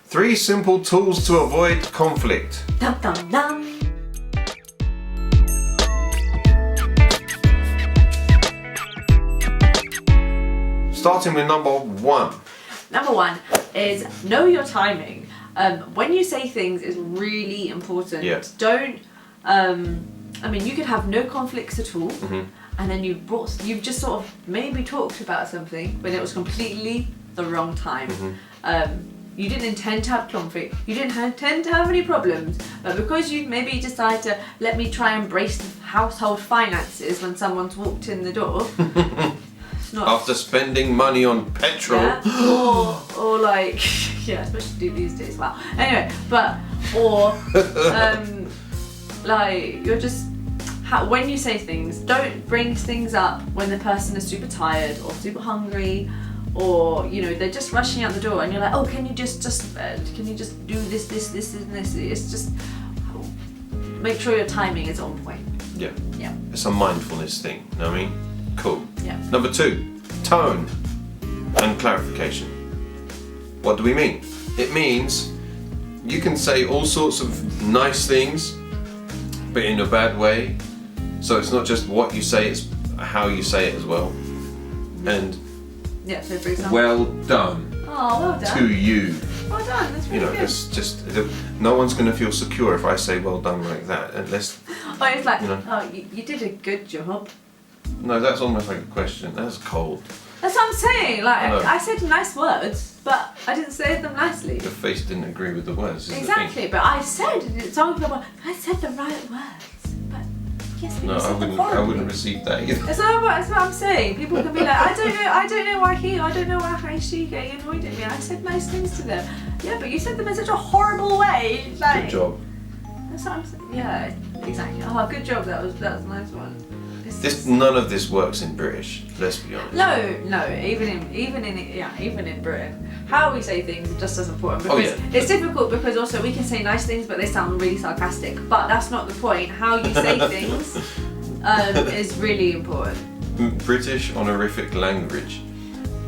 3 simple tools to avoid conflict. Dum dum dum. Starting with number 1. Number 1 is know your timing. When you say things is really important. Yeah. Don't. I mean, you could have no conflicts at all, and then you've just sort of maybe talked about something when it was completely the wrong time. You didn't intend to have conflict. You didn't intend to have any problems, but because you maybe decided to let me try and brace the household finances when someone's walked in the door. After spending money on petrol. Yeah. Or like, yeah, especially these days. Wow. Anyway, like you're just when you say things, don't bring things up when the person is super tired or super hungry, or they're just rushing out the door, and you're like, oh, can you just can you just do this and this? It's just make sure your timing is on point. Yeah. Yeah. It's a mindfulness thing. You know what I mean? Cool. Yeah. Number 2, tone and clarification. What do we mean? It means you can say all sorts of nice things, but in a bad way. So it's not just what you say, it's how you say it as well. And yeah, so for example, well done. Oh, well done. To you. Well done, that's really good. It's just, no one's going to feel secure if I say well done like that, unless... Oh, it's like, oh, you did a good job. No, that's almost like a question. That's cold. That's what I'm saying. Like, I said nice words, but I didn't say them nicely. Your face didn't agree with the words. Exactly, but I said I said the right words. But yes, but you said them horribly. I wouldn't receive that either. That's what I'm saying. People can be like, I don't know why she getting annoyed at me. I said nice things to them. Yeah, but you said them in such a horrible way. Like, good job. That's what I'm saying. Yeah, exactly. Oh, good job. That was a nice one. None of this works in British. Let's be honest. No. Even in Britain, how we say things is just as important, because it's difficult, because also we can say nice things but they sound really sarcastic. But that's not the point. How you say things is really important. British honorific language.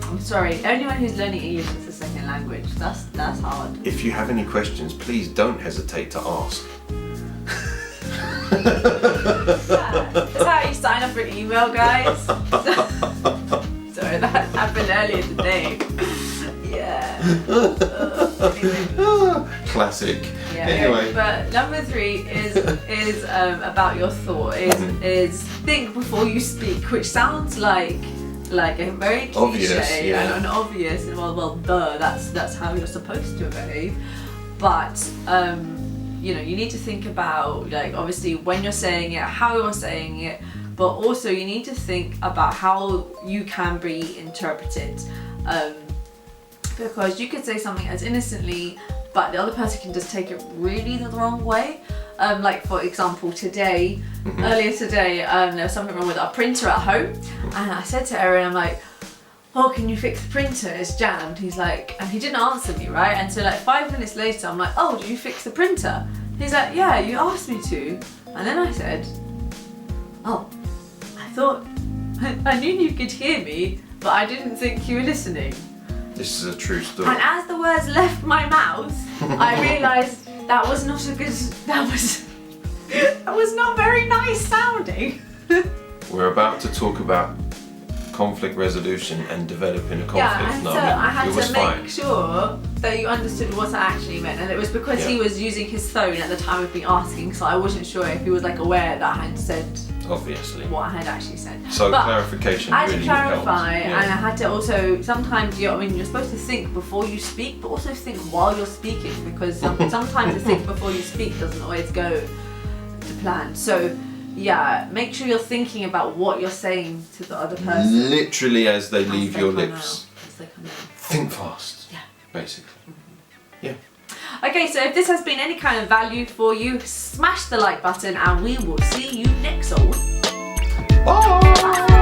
I'm sorry. Anyone who's learning English as a second language, that's hard. If you have any questions, please don't hesitate to ask. That's how you sign up for an email, guys. Sorry, that happened earlier today. Yeah. Anyway. Classic. Yeah, anyway. But number 3 is about your thought. Is think before you speak, which sounds like a very cliche obvious, yeah. and an obvious. Well, duh. That's how you're supposed to behave. But you need to think about, like, obviously when you're saying it, how you're saying it, but also you need to think about how you can be interpreted, because you could say something as innocently, but the other person can just take it really the wrong way. Like, for example, earlier today, there was something wrong with our printer at home, and I said to Aaron, I'm like, oh, can you fix the printer? It's jammed. He's like, and he didn't answer me, right? And so like 5 minutes later, I'm like, oh, did you fix the printer? He's like, yeah, you asked me to. And then I said, oh, I knew you could hear me, but I didn't think you were listening. This is a true story. And as the words left my mouth, I realised that was not very nice sounding. We're about to talk about conflict resolution and developing a conflict. Yeah, and so I had to make sure that you understood what I actually meant, and it was because he was using his phone at the time of me asking, so I wasn't sure if he was like aware that I had said obviously what I had actually said. So but clarification I had really to clarify, helped. and I had to also sometimes you're supposed to think before you speak, but also think while you're speaking, because sometimes the think before you speak doesn't always go to plan. So yeah, make sure you're thinking about what you're saying to the other person. Literally as they leave your lips. Think fast. Yeah. Basically. Yeah. Okay, so if this has been any kind of value for you, smash the like button and we will see you next time. Bye!